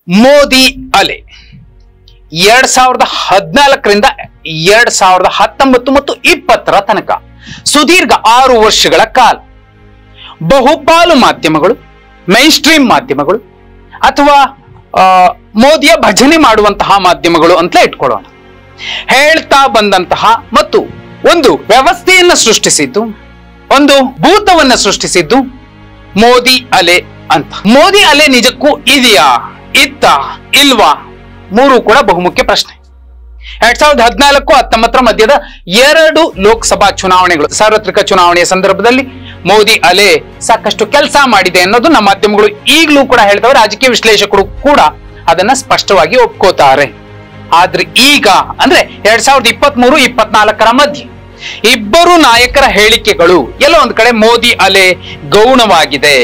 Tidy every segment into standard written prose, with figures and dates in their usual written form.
ಮೋದಿ ಅಲೆ 2014ರಿಂದ 2019 ಮತ್ತು 2020 ತನಕ ಸುದೀರ್ಘ 6 ವರ್ಷಗಳ ಕಾಲ ಬಹುಪಾಲು ಮಾಧ್ಯಮಗಳು, ಮೈನ್ ಸ್ಟ್ರೀಮ್ ಮಾಧ್ಯಮಗಳು ಅಥವಾ ಮೋದಿಯ ಭಜನೆ ಮಾಡುವಂತಹ ಮಾಧ್ಯಮಗಳು ಅಂತ ಇಟ್ಕೊಳ್ಳೋಣ, ಹೇಳ್ತಾ ಬಂದಂತಹ ಮತ್ತು ಒಂದು ವ್ಯವಸ್ಥೆಯನ್ನ ಸೃಷ್ಟಿಸಿದ್ದು, ಒಂದು ಭೂತವನ್ನ ಸೃಷ್ಟಿಸಿದ್ದು ಮೋದಿ ಅಲೆ ಅಂತ. ಮೋದಿ ಅಲೆ ನಿಜಕ್ಕೂ ಇದೆಯಾ, ಇತ್ತ, ಇಲ್ವಾ? ಮೂರು ಕೂಡ ಬಹುಮುಖ್ಯ ಪ್ರಶ್ನೆ. 2014-19 ಮಧ್ಯದ 2 ಲೋಕಸಭಾ ಚುನಾವಣೆಗಳು, ಸಾರ್ವತ್ರಿಕ ಚುನಾವಣೆಯ ಸಂದರ್ಭದಲ್ಲಿ ಮೋದಿ ಅಲೆ ಸಾಕಷ್ಟು ಕೆಲಸ ಮಾಡಿದೆ ಅನ್ನೋದು ನಮ್ಮ ಮಾಧ್ಯಮಗಳು ಈಗಲೂ ಕೂಡ ಹೇಳ್ತವೆ, ರಾಜಕೀಯ ವಿಶ್ಲೇಷಕರು ಕೂಡ ಅದನ್ನ ಸ್ಪಷ್ಟವಾಗಿ ಒಪ್ಕೋತಾರೆ. ಆದ್ರೆ ಈಗ ಅಂದ್ರೆ 2023-24 ಮಧ್ಯೆ ಇಬ್ಬರು ನಾಯಕರ ಹೇಳಿಕೆಗಳು ಎಲ್ಲೋ ಒಂದ್ ಕಡೆ ಮೋದಿ ಅಲೆ ಗೌಣವಾಗಿದೆ,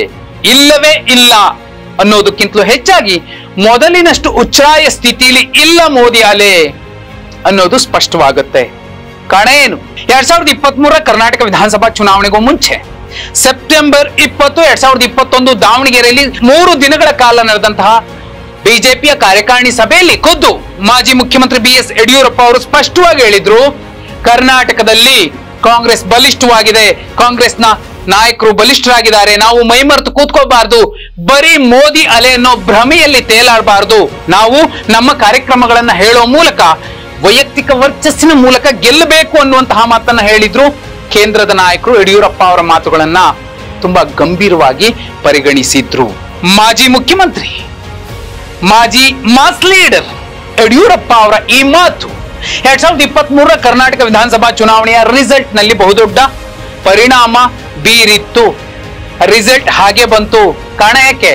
ಇಲ್ಲವೇ ಇಲ್ಲ ಅನ್ನೋದಕ್ಕಿಂತಲೂ ಹೆಚ್ಚಾಗಿ ಮೊದಲಿನಷ್ಟು ಉಚ್ಛ್ರಾಯ ಸ್ಥಿತಿಯಲ್ಲಿ ಇಲ್ಲ ಮೋದಿ ಅಲೆ ಅನ್ನೋದು ಸ್ಪಷ್ಟವಾಗುತ್ತೆ. ಕಾರಣ ಏನು? 2023 ಕರ್ನಾಟಕ ವಿಧಾನಸಭಾ ಚುನಾವಣೆಗೂ ಮುಂಚೆ ಸೆಪ್ಟೆಂಬರ್ 20, 2021 ದಾವಣಗೆರೆಯಲ್ಲಿ 3 ದಿನಗಳ ಕಾಲ ನಡೆದಂತಹ ಬಿಜೆಪಿಯ ಕಾರ್ಯಕಾರಿಣಿ ಸಭೆಯಲ್ಲಿ ಖುದ್ದು ಮಾಜಿ ಮುಖ್ಯಮಂತ್ರಿ BS ಯಡಿಯೂರಪ್ಪ ಅವರು ಸ್ಪಷ್ಟವಾಗಿ ಹೇಳಿದ್ರು, ಕರ್ನಾಟಕದಲ್ಲಿ ಕಾಂಗ್ರೆಸ್ ಬಲಿಷ್ಠವಾಗಿದೆ, ಕಾಂಗ್ರೆಸ್ನ ನಾಯಕರು ಬಲಿಷ್ಠರಾಗಿದ್ದಾರೆ, ನಾವು ಮೈಮರೆತು ಕೂತ್ಕೋಬಾರ್ದು, ಬರೀ ಮೋದಿ ಅಲೆ ಅನ್ನೋ ಭ್ರಮೆಯಲ್ಲಿ ತೇಲಾಡಬಾರ್ದು, ನಾವು ನಮ್ಮ ಕಾರ್ಯಕ್ರಮಗಳನ್ನ ಹೇಳೋ ಮೂಲಕ ವೈಯಕ್ತಿಕ ವರ್ಚಸ್ಸಿನ ಮೂಲಕ ಗೆಲ್ಲಬೇಕು ಅನ್ನುವಂತಹ ಮಾತನ್ನ ಹೇಳಿದ್ರು. ಕೇಂದ್ರದ ನಾಯಕರು ಯಡಿಯೂರಪ್ಪ ಅವರ ಮಾತುಗಳನ್ನ ತುಂಬಾ ಗಂಭೀರವಾಗಿ ಪರಿಗಣಿಸಿದ್ರು. ಮಾಜಿ ಮುಖ್ಯಮಂತ್ರಿ, ಮಾಜಿ ಮಾಸ್ ಲೀಡರ್ ಯಡಿಯೂರಪ್ಪ ಅವರ ಈ ಮಾತು 2023 ಕರ್ನಾಟಕ ವಿಧಾನಸಭಾ ಚುನಾವಣೆಯ ರಿಸಲ್ಟ್ ನಲ್ಲಿ ಬಹುದೊಡ್ಡ ಪರಿಣಾಮ ಬೀರಿತ್ತು. ರಿಸಲ್ಟ್ ಹಾಗೆ ಬಂತು. ಕಾರಣ ಯಾಕೆ?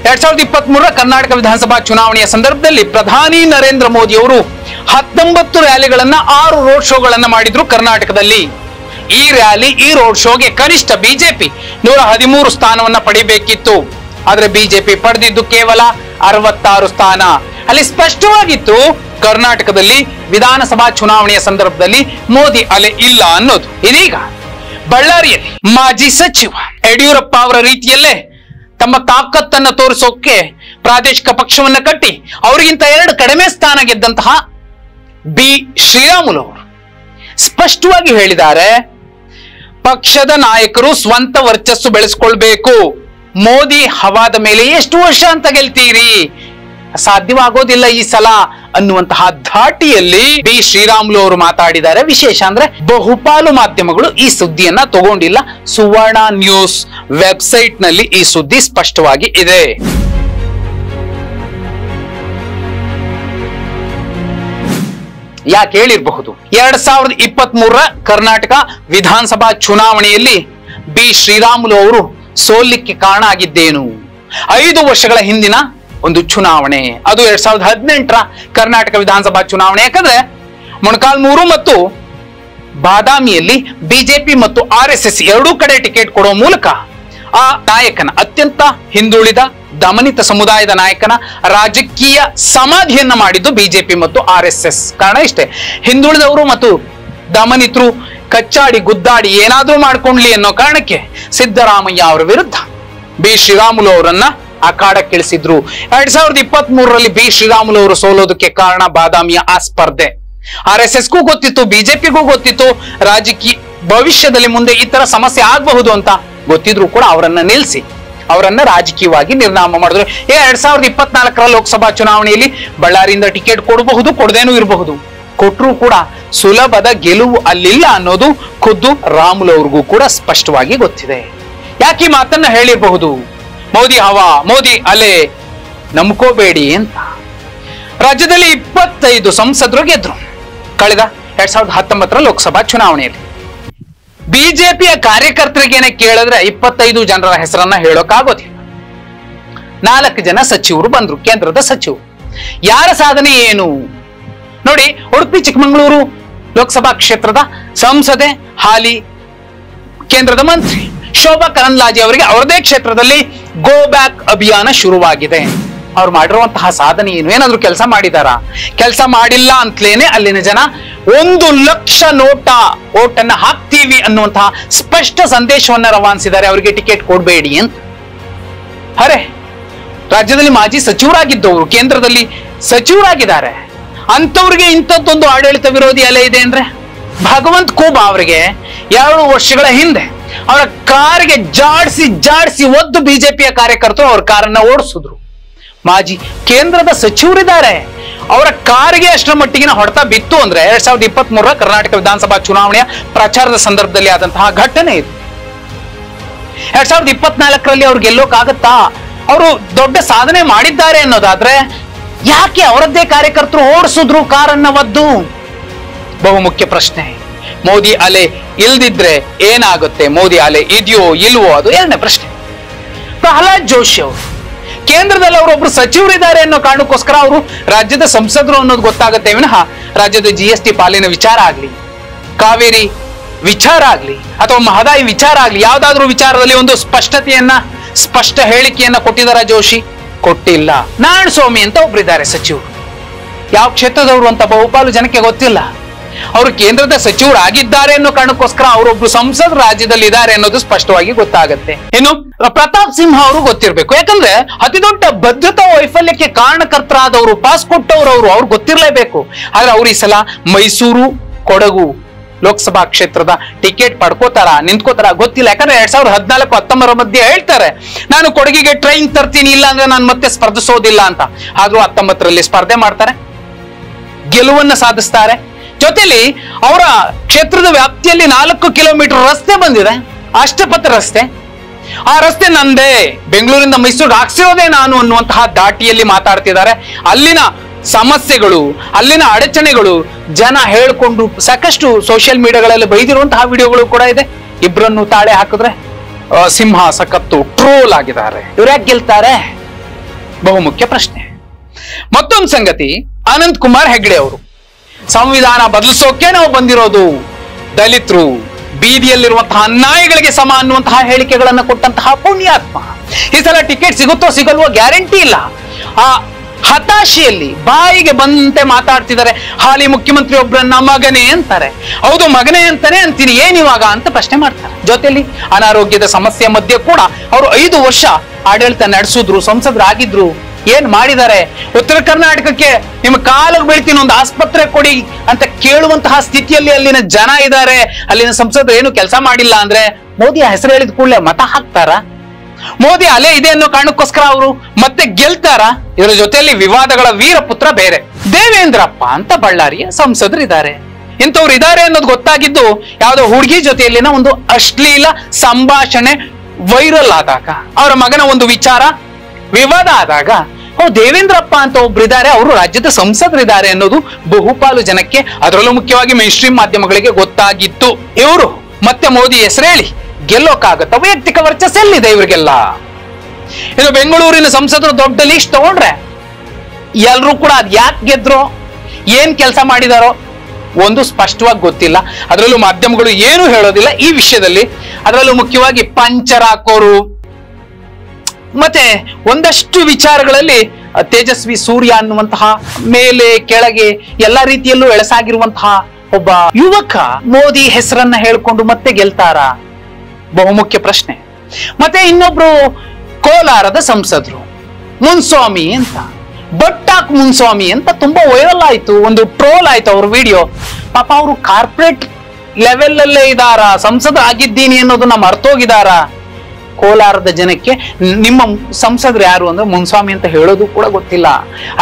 2023 ಕರ್ನಾಟಕ ವಿಧಾನಸಭಾ ಚುನಾವಣೆಯ ಸಂದರ್ಭದಲ್ಲಿ ಪ್ರಧಾನಿ ನರೇಂದ್ರ ಮೋದಿ ಅವರು 19 ರ್ಯಾಲಿಗಳನ್ನ 6 ರೋಡ್ ಶೋಗಳನ್ನ ಮಾಡಿದ್ರು ಕರ್ನಾಟಕದಲ್ಲಿ. ಈ ರ್ಯಾಲಿ, ಈ ರೋಡ್ ಶೋಗೆ ಕನಿಷ್ಠ ಬಿಜೆಪಿ 113 ಸ್ಥಾನವನ್ನ ಪಡಿಬೇಕಿತ್ತು. ಆದ್ರೆ ಬಿಜೆಪಿ ಪಡೆದಿದ್ದು ಕೇವಲ 66 ಸ್ಥಾನ. ಅಲ್ಲಿ ಸ್ಪಷ್ಟವಾಗಿತ್ತು ಕರ್ನಾಟಕದಲ್ಲಿ ವಿಧಾನಸಭಾ ಚುನಾವಣೆಯ ಸಂದರ್ಭದಲ್ಲಿ ಮೋದಿ ಅಲೆ ಇಲ್ಲ ಅನ್ನೋದು. ಇದೀಗ ಬಳ್ಳಾರಿಯಲ್ಲಿ ಮಾಜಿ ಸಚಿವ ಯಡಿಯೂರಪ್ಪ ಅವರ ರೀತಿಯಲ್ಲೇ ತಮ್ಮ ತಾಕತ್ತನ್ನ ತೋರಿಸೋಕೆ ಪ್ರಾದೇಶಿಕ ಪಕ್ಷವನ್ನ ಕಟ್ಟಿ ಅವರಿಗಿಂತ 2 ಕಡಿಮೆ ಸ್ಥಾನ ಗೆದ್ದಂತಹ ಬಿ ಶ್ರೀರಾಮುಲು ಅವರು ಸ್ಪಷ್ಟವಾಗಿ ಹೇಳಿದ್ದಾರೆ, ಪಕ್ಷದ ನಾಯಕರು ಸ್ವಂತ ವರ್ಚಸ್ಸು ಬೆಳೆಸ್ಕೊಳ್ಬೇಕು, ಮೋದಿ ಹವಾದ ಮೇಲೆ ಎಷ್ಟು ವರ್ಷ ಅಂತ ಗೆಲ್ತೀರಿ, ಸಾಧ್ಯವಾಗೋದಿಲ್ಲ ಈ ಸಲ ಅನ್ನುವಂತಹ ಧಾಟಿಯಲ್ಲಿ ಬಿ ಶ್ರೀರಾಮುಲು ಅವರು ಮಾತಾಡಿದ್ದಾರೆ. ವಿಶೇಷ ಅಂದ್ರೆ ಬಹುಪಾಲು ಮಾಧ್ಯಮಗಳು ಈ ಸುದ್ದಿಯನ್ನ ತಗೊಂಡಿಲ್ಲ. ಸುವರ್ಣ ನ್ಯೂಸ್ ವೆಬ್ಸೈಟ್ ನಲ್ಲಿ ಈ ಸುದ್ದಿ ಸ್ಪಷ್ಟವಾಗಿ ಇದೆ. ಯಾಕೆ ಹೇಳಿರಬಹುದು, 2023 ಕರ್ನಾಟಕ ವಿಧಾನಸಭಾ ಚುನಾವಣೆಯಲ್ಲಿ ಬಿ ಶ್ರೀರಾಮುಲು ಅವರು ಸೋಲಿಕ್ಕೆ ಕಾರಣ ಆಗಿದ್ದೇನು? 5 ವರ್ಷಗಳ ಹಿಂದಿನ ಒಂದು ಚುನಾವಣೆ, ಅದು 2018 ಕರ್ನಾಟಕ ವಿಧಾನಸಭಾ ಚುನಾವಣೆ. ಯಾಕಂದ್ರೆ ಮೊಣಕಾಲ್ಮೂರು ಮತ್ತು ಬಾದಾಮಿಯಲ್ಲಿ ಬಿಜೆಪಿ ಮತ್ತು RSS ಎರಡೂ ಕಡೆ ಟಿಕೆಟ್ ಕೊಡೋ ಮೂಲಕ ಆ ನಾಯಕನ, ಅತ್ಯಂತ ಹಿಂದುಳಿದ ದಮನಿತ ಸಮುದಾಯದ ನಾಯಕನ ರಾಜಕೀಯ ಸಮಾಧಿಯನ್ನ ಮಾಡಿದ್ದು ಬಿಜೆಪಿ ಮತ್ತು RSS. ಕಾರಣ ಇಷ್ಟೇ, ಹಿಂದುಳಿದವರು ಮತ್ತು ದಮನಿತರು ಕಚ್ಚಾಡಿ ಗುದ್ದಾಡಿ ಏನಾದ್ರೂ ಮಾಡ್ಕೊಂಡ್ಲಿ ಅನ್ನೋ ಕಾರಣಕ್ಕೆ ಸಿದ್ದರಾಮಯ್ಯ ಅವರ ವಿರುದ್ಧ ಬಿ ಶ್ರೀರಾಮುಲು ಅವರನ್ನ ಅಖಾಡಕ್ಕಿಳಿಸಿದ್ರು. 2023ರಲ್ಲಿ ಬಿ ಶ್ರೀರಾಮುಲು ಅವರು ಸೋಲೋದಕ್ಕೆ ಕಾರಣ ಬಾದಾಮಿಯ ಆ ಸ್ಪರ್ಧೆ. RSSಗೂ ಗೊತ್ತಿತ್ತು, ಬಿಜೆಪಿಗೂ ಗೊತ್ತಿತ್ತು, ರಾಜಕೀಯ ಭವಿಷ್ಯದಲ್ಲಿ ಮುಂದೆ ಈ ತರ ಸಮಸ್ಯೆ ಆಗಬಹುದು ಅಂತ ಗೊತ್ತಿದ್ರು ಕೂಡ ಅವರನ್ನ ನಿಲ್ಲಿಸಿ ಅವರನ್ನ ರಾಜಕೀಯವಾಗಿ ನಿರ್ನಾಮ ಮಾಡಿದ್ರು. 2024 ಲೋಕಸಭಾ ಚುನಾವಣೆಯಲ್ಲಿ ಬಳ್ಳಾರಿಯಿಂದ ಟಿಕೆಟ್ ಕೊಡಬಹುದು, ಕೊಡದೇನೂ ಇರಬಹುದು, ಕೊಟ್ಟರು ಕೂಡ ಸುಲಭದ ಗೆಲುವು ಅಲ್ಲಿಲ್ಲ ಅನ್ನೋದು ಖುದ್ದು ರಾಮುಲು ಅವ್ರಿಗೂ ಕೂಡ ಸ್ಪಷ್ಟವಾಗಿ ಗೊತ್ತಿದೆ. ಯಾಕೆ ಈ ಮಾತನ್ನ ಹೇಳಿರಬಹುದು, ಮೋದಿ ಹವಾ, ಮೋದಿ ಅಲೆ ನಂಬ್ಕೋಬೇಡಿ ಅಂತ. ರಾಜ್ಯದಲ್ಲಿ 25 ಸಂಸದರು ಗೆದ್ರು ಕಳೆದ 2019 ಲೋಕಸಭಾ ಚುನಾವಣೆಯಲ್ಲಿ. ಬಿಜೆಪಿಯ ಕಾರ್ಯಕರ್ತರಿಗೇನೆ ಕೇಳಿದ್ರೆ 25 ಜನರ ಹೆಸರನ್ನ ಹೇಳೋಕ್ಕಾಗೋದಿಲ್ಲ. 4 ಜನ ಸಚಿವರು ಬಂದ್ರು, ಕೇಂದ್ರದ ಸಚಿವರು. ಯಾರ ಸಾಧನೆ ಏನು ನೋಡಿ. ಉಡುಪಿ ಚಿಕ್ಕಮಗಳೂರು ಲೋಕಸಭಾ ಕ್ಷೇತ್ರದ ಸಂಸದೆ, ಹಾಲಿ ಕೇಂದ್ರದ ಮಂತ್ರಿ ಶೋಭಾ ಕರಂದ್ಲಾಜೆ ಅವರಿಗೆ ಅವರದೇ ಕ್ಷೇತ್ರದಲ್ಲಿ ಗೋ ಬ್ಯಾಕ್ ಅಭಿಯಾನ ಶುರುವಾಗಿದೆ. ಅವ್ರು ಮಾಡಿರುವಂತಹ ಸಾಧನೆ ಏನು? ಏನಾದ್ರೂ ಕೆಲಸ ಮಾಡಿದಾರಾ? ಕೆಲಸ ಮಾಡಿಲ್ಲ ಅಂತಲೇನೆ ಅಲ್ಲಿನ ಜನ 1 ಲಕ್ಷ ಓಟನ್ನ ಹಾಕ್ತೀವಿ ಅನ್ನುವಂತಹ ಸ್ಪಷ್ಟ ಸಂದೇಶವನ್ನ ರವಾನಿಸಿದ್ದಾರೆ, ಅವರಿಗೆ ಟಿಕೆಟ್ ಕೊಡಬೇಡಿ ಅಂತ. ಅರೆ ರಾಜ್ಯದಲ್ಲಿ ಮಾಜಿ ಸಚಿವರಾಗಿದ್ದವರು ಕೇಂದ್ರದಲ್ಲಿ ಸಚಿವರಾಗಿದ್ದಾರೆ. ಅಂತವ್ರಿಗೆ ಇಂಥದ್ದೊಂದು ಆಡಳಿತ ವಿರೋಧಿ ಅಲೆ ಇದೆ ಅಂದ್ರೆ, ಭಗವಂತ್ ಖೂಬಾ ಅವರಿಗೆ 2 ವರ್ಷಗಳ ಹಿಂದೆ ಅವರ ಕಾರಿಗೆ ಜಾಡಿಸಿ ಒದ್ದು ಬಿಜೆಪಿಯ ಕಾರ್ಯಕರ್ತರು ಅವ್ರ ಕಾರನ್ನ ಓಡಿಸಿದ್ರು. ಮಾಜಿ ಕೇಂದ್ರದ ಸಚಿವರಿದ್ದಾರೆ, ಅವರ ಕಾರಿಗೆ ಅಷ್ಟರ ಮಟ್ಟಿಗಿನ ಹೊಡೆತ ಬಿತ್ತು ಅಂದ್ರೆ 2023 ಕರ್ನಾಟಕ ವಿಧಾನಸಭಾ ಚುನಾವಣೆಯ ಪ್ರಚಾರದ ಸಂದರ್ಭದಲ್ಲಿ ಆದಂತಹ ಘಟನೆ ಇದು. 2024ರಲ್ಲಿ ಅವ್ರು ಗೆಲ್ಲೋಕಾಗತ್ತಾ? ಅವರು ದೊಡ್ಡ ಸಾಧನೆ ಮಾಡಿದ್ದಾರೆ ಅನ್ನೋದಾದ್ರೆ ಯಾಕೆ ಅವರದ್ದೇ ಕಾರ್ಯಕರ್ತರು ಓಡಿಸಿದ್ರು ಕಾರನ್ನ ಒದ್ದು? ಬಹುಮುಖ್ಯ ಪ್ರಶ್ನೆ. ಮೋದಿ ಅಲೆ ಇಲ್ದಿದ್ರೆ ಏನಾಗುತ್ತೆ? ಮೋದಿ ಅಲೆ ಇದೆಯೋ ಇಲ್ವೋ ಅದು 2ನೇ ಪ್ರಶ್ನೆ. ಪ್ರಹ್ಲಾದ್ ಜೋಶಿ ಅವರು ಕೇಂದ್ರದಲ್ಲಿ ಅವರೊಬ್ರು ಸಚಿವರಿದ್ದಾರೆ ಅನ್ನೋ ಕಾರಣಕ್ಕೋಸ್ಕರ ಅವರು ರಾಜ್ಯದ ಸಂಸದರು ಅನ್ನೋದು ಗೊತ್ತಾಗುತ್ತೆ ವಿನಃ ರಾಜ್ಯದ GST ಪಾಲಿನ ವಿಚಾರ ಆಗ್ಲಿ, ಕಾವೇರಿ ವಿಚಾರ ಆಗ್ಲಿ ಅಥವಾ ಮಹದಾಯಿ ವಿಚಾರ ಆಗ್ಲಿ, ಯಾವ್ದಾದ್ರು ವಿಚಾರದಲ್ಲಿ ಒಂದು ಸ್ಪಷ್ಟ ಹೇಳಿಕೆಯನ್ನ ಕೊಟ್ಟಿದಾರ ಜೋಶಿ? ಕೊಟ್ಟಿಲ್ಲ. ನಾರಾಯಣ ಸ್ವಾಮಿ ಅಂತ ಒಬ್ರಿದ್ದಾರೆ ಸಚಿವರು, ಯಾವ ಕ್ಷೇತ್ರದವರು ಅಂತ ಬಹುಪಾಲು ಜನಕ್ಕೆ ಗೊತ್ತಿಲ್ಲ. ಅವರು ಕೇಂದ್ರದ ಸಚಿವರಾಗಿದ್ದಾರೆ ಅನ್ನೋ ಕಾರಣಕ್ಕೋಸ್ಕರ ಅವರೊಬ್ರು ಸಂಸದರು ರಾಜ್ಯದಲ್ಲಿ ಇದ್ದಾರೆ ಅನ್ನೋದು ಸ್ಪಷ್ಟವಾಗಿ ಗೊತ್ತಾಗತ್ತೆ. ಇನ್ನು ಪ್ರತಾಪ್ ಸಿಂಹ ಅವರು ಗೊತ್ತಿರ್ಬೇಕು, ಯಾಕಂದ್ರೆ ಅತಿ ದೊಡ್ಡ ಭದ್ರತಾ ವೈಫಲ್ಯಕ್ಕೆ ಕಾರಣಕರ್ತರಾದವರು, ಪಾಸ್ ಕೊಟ್ಟವರು ಅವ್ರು ಗೊತ್ತಿರ್ಲೇಬೇಕು. ಆದ್ರೆ ಅವ್ರು ಈ ಸಲ ಮೈಸೂರು ಕೊಡಗು ಲೋಕಸಭಾ ಕ್ಷೇತ್ರದ ಟಿಕೆಟ್ ಪಡ್ಕೋತಾರ ನಿಂತ್ಕೋತಾರ ಗೊತ್ತಿಲ್ಲ. ಯಾಕಂದ್ರೆ 2014-19 ಮಧ್ಯೆ ಹೇಳ್ತಾರೆ ನಾನು ಕೊಡಗಿಗೆ ಟ್ರೈನ್ ತರ್ತೀನಿ, ಇಲ್ಲ ಅಂದ್ರೆ ನಾನು ಮತ್ತೆ ಸ್ಪರ್ಧಿಸೋದಿಲ್ಲ ಅಂತ. ಆದ್ರೂ 19ರಲ್ಲಿ ಸ್ಪರ್ಧೆ ಮಾಡ್ತಾರೆ, ಗೆಲುವನ್ನ ಸಾಧಿಸ್ತಾರೆ. ಜೊತೆಲಿ ಅವರ ಕ್ಷೇತ್ರದ ವ್ಯಾಪ್ತಿಯಲ್ಲಿ 4 ಕಿಲೋಮೀಟರ್ ರಸ್ತೆ ಬಂದಿದೆ, ಅಷ್ಟಪಥ ರಸ್ತೆ. ಆ ರಸ್ತೆ ನಂದೇ, ಬೆಂಗಳೂರಿಂದ ಮೈಸೂರಿಗೆ ಹಾಕ್ಸಿರೋದೇ ನಾನು ಅನ್ನುವಂತಹ ದಾಟಿಯಲ್ಲಿ ಮಾತಾಡ್ತಿದ್ದಾರೆ. ಅಲ್ಲಿನ ಸಮಸ್ಯೆಗಳು, ಅಲ್ಲಿನ ಅಡಚಣೆಗಳು ಜನ ಹೇಳ್ಕೊಂಡು ಸಾಕಷ್ಟು ಸೋಷಿಯಲ್ ಮೀಡಿಯಾಗಳಲ್ಲಿ ಬೈದಿರುವಂತಹ ವಿಡಿಯೋಗಳು ಕೂಡ ಇದೆ. ಇಬ್ಬರನ್ನು ತಾಳೆ ಹಾಕಿದ್ರೆ ಸಿಂಹ ಸಖತ್ತು ಟ್ರೋಲ್ ಆಗಿದ್ದಾರೆ. ಇವ್ರು ಯಾಕೆ ಗೆಲ್ತಾರೆ? ಬಹುಮುಖ್ಯ ಪ್ರಶ್ನೆ. ಮತ್ತೊಂದು ಸಂಗತಿ, ಅನಂತ್ ಕುಮಾರ್ ಹೆಗ್ಡೆ ಅವರು ಸಂವಿಧಾನ ಬದಲಿಸೋಕೆ ನಾವು ಬಂದಿರೋದು, ದಲಿತರು ಬೀದಿಯಲ್ಲಿರುವಂತಹ ನಾಯಿಗಳಿಗೆ ಸಮ ಅನ್ನುವಂತಹ ಹೇಳಿಕೆಗಳನ್ನ ಕೊಟ್ಟಂತಹ ಪುಣ್ಯಾತ್ಮ ಈ ಸಲ ಟಿಕೆಟ್ ಸಿಗುತ್ತೋ ಸಿಗಲ್ವೋ ಗ್ಯಾರಂಟಿ ಇಲ್ಲ. ಆ ಹತಾಶೆಯಲ್ಲಿ ಬಾಯಿಗೆ ಬಂದಂತೆ ಮಾತಾಡ್ತಿದ್ದಾರೆ. ಹಾಲಿ ಮುಖ್ಯಮಂತ್ರಿ ಒಬ್ಬರನ್ನ ಮಗನೇ ಅಂತಾರೆ. ಹೌದು, ಮಗನೇ ಅಂತಾನೆ ಅಂತೀನಿ, ಏನಿವಾಗ ಅಂತ ಪ್ರಶ್ನೆ ಮಾಡ್ತಾರೆ. ಜೊತೆಲಿ ಅನಾರೋಗ್ಯದ ಸಮಸ್ಯೆ ಮಧ್ಯೆ ಕೂಡ ಅವರು 5 ವರ್ಷ ಆಡಳಿತ ನಡೆಸಿದ್ರು, ಸಂಸದರಾಗಿದ್ರು. ಏನ್ ಮಾಡಿದ್ದಾರೆ? ಉತ್ತರ ಕರ್ನಾಟಕಕ್ಕೆ ನಿಮ್ಮ ಕಾಲಿಗೆ ಬೀಳ್ತೀನಿ, ಒಂದು ಆಸ್ಪತ್ರೆ ಕೊಡಿ ಅಂತ ಕೇಳುವಂತಹ ಸ್ಥಿತಿಯಲ್ಲಿ ಅಲ್ಲಿನ ಜನ ಇದ್ದಾರೆ. ಅಲ್ಲಿನ ಸಂಸದರು ಏನು ಕೆಲಸ ಮಾಡಿಲ್ಲ ಅಂದ್ರೆ ಮೋದಿ ಹೆಸರು ಹೇಳಿದ ಕೂಡಲೇ ಮತ ಹಾಕ್ತಾರ? ಮೋದಿ ಅಲೆ ಇದೆ ಅನ್ನೋ ಕಾರಣಕ್ಕೋಸ್ಕರ ಅವರು ಮತ್ತೆ ಗೆಲ್ತಾರ? ಇದರ ಜೊತೆಯಲ್ಲಿ ವಿವಾದಗಳ ವೀರಪುತ್ರ ಬೇರೆ ದೇವೇಂದ್ರಪ್ಪ ಅಂತ ಬಳ್ಳಾರಿಯ ಸಂಸದರಿದ್ದಾರೆ. ಇಂಥವ್ರು ಇದ್ದಾರೆ ಅನ್ನೋದು ಗೊತ್ತಾಗಿದ್ದು ಯಾವುದೋ ಹುಡುಗಿ ಜೊತೆಯಲ್ಲಿನ ಒಂದು ಅಶ್ಲೀಲ ಸಂಭಾಷಣೆ ವೈರಲ್ ಆದಾಗ, ಅವರ ಮಗನ ಒಂದು ವಿಚಾರ ವಿವಾದ ಆದಾಗ ದೇವೇಂದ್ರಪ್ಪ ಅಂತ ಒಬ್ರಿದ್ದಾರೆ, ಅವರು ರಾಜ್ಯದ ಸಂಸದರಿದ್ದಾರೆ ಅನ್ನೋದು ಬಹುಪಾಲು ಜನಕ್ಕೆ, ಅದರಲ್ಲೂ ಮುಖ್ಯವಾಗಿ ಮೇನ್ ಸ್ಟ್ರೀಮ್ ಮಾಧ್ಯಮಗಳಿಗೆ ಗೊತ್ತಾಗಿತ್ತು. ಇವರು ಮತ್ತೆ ಮೋದಿ ಹೆಸರೇಳಿ ಗೆಲ್ಲೋಕ್ಕಾಗತ್ತ? ವೈಯಕ್ತಿಕ ವರ್ಚಸ್ ಎಲ್ಲಿದೆ ಇವರಿಗೆಲ್ಲ? ಇನ್ನು ಬೆಂಗಳೂರಿನ ಸಂಸದರು ದೊಡ್ಡ ಲೀಸ್ಟ್ ತಗೊಂಡ್ರೆ ಎಲ್ರೂ ಕೂಡ ಅದ್ ಯಾಕೆ ಗೆದ್ರೋ, ಏನ್ ಕೆಲಸ ಮಾಡಿದಾರೋ ಒಂದು ಸ್ಪಷ್ಟವಾಗಿ ಗೊತ್ತಿಲ್ಲ. ಅದರಲ್ಲೂ ಮಾಧ್ಯಮಗಳು ಏನು ಹೇಳೋದಿಲ್ಲ ಈ ವಿಷಯದಲ್ಲಿ. ಅದರಲ್ಲೂ ಮುಖ್ಯವಾಗಿ ಪಂಚರ್ ಹಾಕೋರು ಮತ್ತೆ ಒಂದಷ್ಟು ವಿಚಾರಗಳಲ್ಲಿ ತೇಜಸ್ವಿ ಸೂರ್ಯ ಅನ್ನುವಂತಹ ಮೇಲೆ ಕೆಳಗೆ ಎಲ್ಲಾ ರೀತಿಯಲ್ಲೂ ಎಳಸಾಗಿರುವಂತಹ ಒಬ್ಬ ಯುವಕ ಮೋದಿ ಹೆಸರನ್ನ ಹೇಳ್ಕೊಂಡು ಮತ್ತೆ ಗೆಲ್ತಾರ? ಬಹುಮುಖ್ಯ ಪ್ರಶ್ನೆ. ಮತ್ತೆ ಇನ್ನೊಬ್ರು ಕೋಲಾರದ ಸಂಸದರು ಮುನ್ಸ್ವಾಮಿ ಅಂತ, ಬಟ್ಟಾಕ್ ಮುನ್ಸ್ವಾಮಿ ಅಂತ ತುಂಬಾ ವೈರಲ್ ಆಯ್ತು, ಒಂದು ಟ್ರೋಲ್ ಆಯ್ತು ಅವ್ರ ವಿಡಿಯೋ. ಪಾಪ ಅವರು ಕಾರ್ಪೊರೇಟ್ ಲೆವೆಲ್ ಅಲ್ಲೇ ಇದಾರ, ಸಂಸದ ಆಗಿದ್ದೀನಿ ಅನ್ನೋದನ್ನ ಮರ್ತೋಗಿದಾರ. ಕೋಲಾರದ ಜನಕ್ಕೆ ನಿಮ್ಮ ಸಂಸದರು ಯಾರು ಅಂದ್ರೆ ಮುನ್ಸ್ವಾಮಿ ಅಂತ ಹೇಳೋದು ಕೂಡ ಗೊತ್ತಿಲ್ಲ.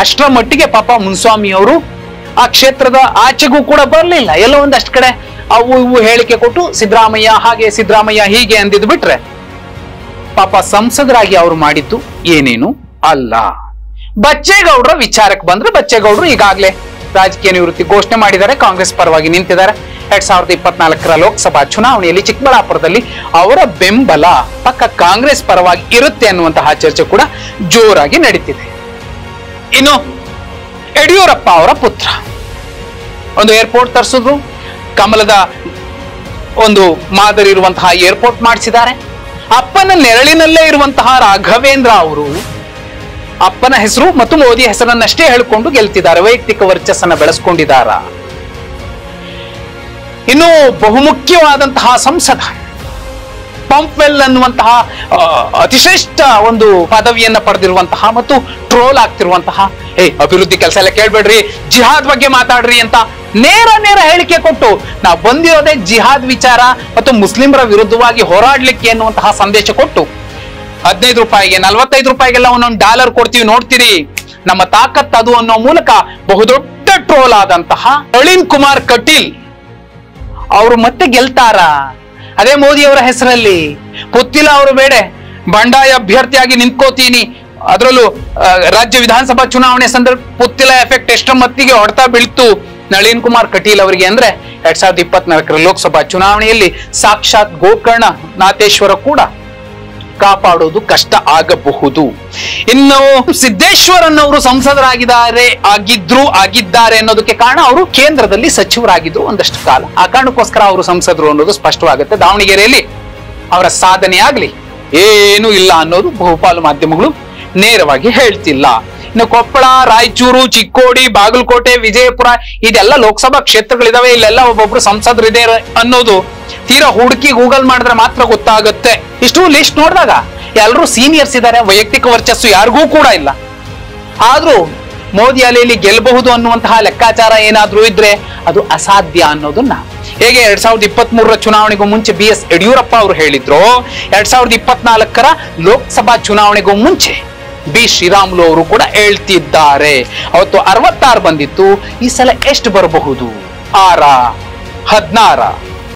ಅಷ್ಟರ ಮಟ್ಟಿಗೆ ಪಾಪ ಮುನ್ಸ್ವಾಮಿ ಅವರು ಆ ಕ್ಷೇತ್ರದ ಆಚೆಗೂ ಕೂಡ ಬರ್ಲಿಲ್ಲ. ಎಲ್ಲೋ ಒಂದಷ್ಟು ಕಡೆ ಅವು ಇವು ಹೇಳಿಕೆ ಕೊಟ್ಟು ಸಿದ್ದರಾಮಯ್ಯ ಹಾಗೆ ಸಿದ್ದರಾಮಯ್ಯ ಹೀಗೆ ಅಂದಿದ್ ಬಿಟ್ರೆ ಪಾಪ ಸಂಸದರಾಗಿ ಅವರು ಮಾಡಿದ್ದು ಏನೇನು ಅಲ್ಲ. ಬಚ್ಚೇಗೌಡರ ವಿಚಾರಕ್ಕೆ ಬಂದ್ರೆ ಬಚ್ಚೇಗೌಡರು ಈಗಾಗಲೇ ರಾಜಕೀಯ ನಿವೃತ್ತಿ ಘೋಷಣೆ ಮಾಡಿದ್ದಾರೆ, ಕಾಂಗ್ರೆಸ್ ಪರವಾಗಿ ನಿಂತಿದ್ದಾರೆ. 2024ರ ಲೋಕಸಭಾ ಚುನಾವಣೆಯಲ್ಲಿ ಚಿಕ್ಕಬಳ್ಳಾಪುರದಲ್ಲಿ ಅವರ ಬೆಂಬಲ ಪಕ್ಕ ಕಾಂಗ್ರೆಸ್ ಪರವಾಗಿ ಇರುತ್ತೆ ಅನ್ನುವಂತಹ ಚರ್ಚೆ ಕೂಡ ಜೋರಾಗಿ ನಡೀತಿದೆ. ಇನ್ನು ಯಡಿಯೂರಪ್ಪ ಅವರ ಪುತ್ರ ಒಂದು ಏರ್ಪೋರ್ಟ್ ತರಿಸಿದ್ರು, ಕಮಲದ ಒಂದು ಮಾದರಿ ಇರುವಂತಹ ಏರ್ಪೋರ್ಟ್ ಮಾಡಿಸಿದ್ದಾರೆ. ಅಪ್ಪನ ನೆರಳಿನಲ್ಲೇ ಇರುವಂತಹ ರಾಘವೇಂದ್ರ ಅವರು ಅಪ್ಪನ ಹೆಸರು ಮತ್ತು ಮೋದಿ ಹೆಸರನ್ನಷ್ಟೇ ಹೇಳಿಕೊಂಡು ಗೆಲ್ತಿದ್ದಾರೆ, ವೈಯಕ್ತಿಕ ವರ್ಚಸ್ಸನ್ನ ಬೆಳೆಸ್ಕೊಂಡಿದ್ದಾರ. ಇನ್ನು ಬಹುಮುಖ್ಯವಾದಂತಹ ಸಂಸದ ಪಂಪ್ವೆಲ್ ಅನ್ನುವಂತಹ ಅತಿಶ್ರೇಷ್ಠ ಒಂದು ಪದವಿಯನ್ನ ಪಡೆದಿರುವಂತಹ ಮತ್ತು ಟ್ರೋಲ್ ಆಗ್ತಿರುವಂತಹ ಅಭಿವೃದ್ಧಿ ಕೆಲಸ ಎಲ್ಲ ಕೇಳ್ಬೇಡ್ರಿ, ಜಿಹಾದ್ ಬಗ್ಗೆ ಮಾತಾಡ್ರಿ ಅಂತ ನೇರ ಹೇಳಿಕೆ ಕೊಟ್ಟು ನಾವು ಬಂದಿರೋದೇ ಜಿಹಾದ್ ವಿಚಾರ ಮತ್ತು ಮುಸ್ಲಿಮರ ವಿರುದ್ಧವಾಗಿ ಹೋರಾಡ್ಲಿಕ್ಕೆ ಎನ್ನುವಂತಹ ಸಂದೇಶ ಕೊಟ್ಟು 15 ರೂಪಾಯಿಗೆ 45 ರೂಪಾಯಿಗೆಲ್ಲ ಒಂದೊಂದು ಡಾಲರ್ ಕೊಡ್ತೀವಿ ನೋಡ್ತೀರಿ, ನಮ್ಮ ತಾಕತ್ ಅದು ಅನ್ನೋ ಮೂಲಕ ಬಹುದೊಡ್ಡ ಟ್ರೋಲ್ ಆದಂತಹ ನಳಿನ್ ಕುಮಾರ್ ಕಟೀಲ್ ಅವರು ಮತ್ತೆ ಗೆಲ್ತಾರ ಅದೇ ಮೋದಿ ಅವರ ಹೆಸರಲ್ಲಿ? ಗೊತ್ತಿಲ್ಲ, ಅವರು ಬೇಡ ಬಂಡಾಯ ಅಭ್ಯರ್ಥಿಯಾಗಿ ನಿಂತ್ಕೋತೀನಿ, ಅದರಲ್ಲೂ ರಾಜ್ಯ ವಿಧಾನಸಭಾ ಚುನಾವಣೆ ಸಂದರ್ಭ ಪುತ್ತಿಲ ಎಫೆಕ್ಟ್ ಎಷ್ಟರ ಮಟ್ಟಿಗೆ ಹೊಡೆತ ಬೀಳ್ತು ನಳಿನ್ ಕುಮಾರ್ ಕಟೀಲ್ ಅವರಿಗೆ ಅಂದ್ರೆ 2024 ಲೋಕಸಭಾ ಚುನಾವಣೆಯಲ್ಲಿ ಸಾಕ್ಷಾತ್ ಗೋಕರ್ಣ ನಾಥೇಶ್ವರ ಕೂಡ ಕಾಪಾಡೋದು ಕಷ್ಟ ಆಗಬಹುದು. ಇನ್ನು ಸಿದ್ದೇಶ್ವರನ್ ಅವರು ಆಗಿದ್ದಾರೆ ಅನ್ನೋದಕ್ಕೆ ಕಾರಣ ಅವರು ಕೇಂದ್ರದಲ್ಲಿ ಸಚಿವರಾಗಿದ್ರು ಒಂದಷ್ಟು ಕಾಲ, ಆ ಕಾರಣಕ್ಕೋಸ್ಕರ ಅವರು ಸಂಸದರು ಅನ್ನೋದು ಸ್ಪಷ್ಟವಾಗುತ್ತೆ. ದಾವಣಗೆರೆಯಲ್ಲಿ ಅವರ ಸಾಧನೆ ಆಗ್ಲಿ ಏನೂ ಇಲ್ಲ ಅನ್ನೋದು ಬಹುಪಾಲು ಮಾಧ್ಯಮಗಳು ನೇರವಾಗಿ ಹೇಳ್ತಿಲ್ಲ. ಇನ್ನು ಕೊಪ್ಪಳ, ರಾಯಚೂರು, ಚಿಕ್ಕೋಡಿ, ಬಾಗಲಕೋಟೆ, ವಿಜಯಪುರ ಇದೆಲ್ಲ ಲೋಕಸಭಾ ಕ್ಷೇತ್ರಗಳಿದಾವೆ, ಇಲ್ಲೆಲ್ಲ ಒಬ್ಬೊಬ್ರು ಸಂಸದರಿದೆ ಅನ್ನೋದು ತೀರಾ ಹುಡುಕಿ ಗೂಗಲ್ ಮಾಡಿದ್ರೆ ಮಾತ್ರ ಗೊತ್ತಾಗುತ್ತೆ. ಇಷ್ಟು ಲಿಸ್ಟ್ ನೋಡಿದಾಗ ಎಲ್ಲರೂ ಸೀನಿಯರ್ಸ್ ಇದ್ದಾರೆ, ವೈಯಕ್ತಿಕ ವರ್ಚಸ್ಸು ಯಾರಿಗೂ ಕೂಡ ಇಲ್ಲ. ಆದ್ರೂ ಮೋದಿ ಅಲೆಯಲ್ಲಿ ಗೆಲ್ಲಬಹುದು ಅನ್ನುವಂತಹ ಲೆಕ್ಕಾಚಾರ ಏನಾದ್ರೂ ಇದ್ರೆ ಅದು ಅಸಾಧ್ಯ ಅನ್ನೋದನ್ನ ಹೇಗೆ 2023 ಚುನಾವಣೆಗೂ ಮುಂಚೆ BS ಯಡಿಯೂರಪ್ಪ ಅವರು ಹೇಳಿದ್ರು, 2024 ಲೋಕಸಭಾ ಚುನಾವಣೆಗೂ ಮುಂಚೆ B ಶ್ರೀರಾಮುಲು ಅವರು ಕೂಡ ಹೇಳ್ತಿದ್ದಾರೆ. ಅವತ್ತು 66 ಬಂದಿತ್ತು, ಈ ಸಲ ಎಷ್ಟು ಬರಬಹುದು? 6, 16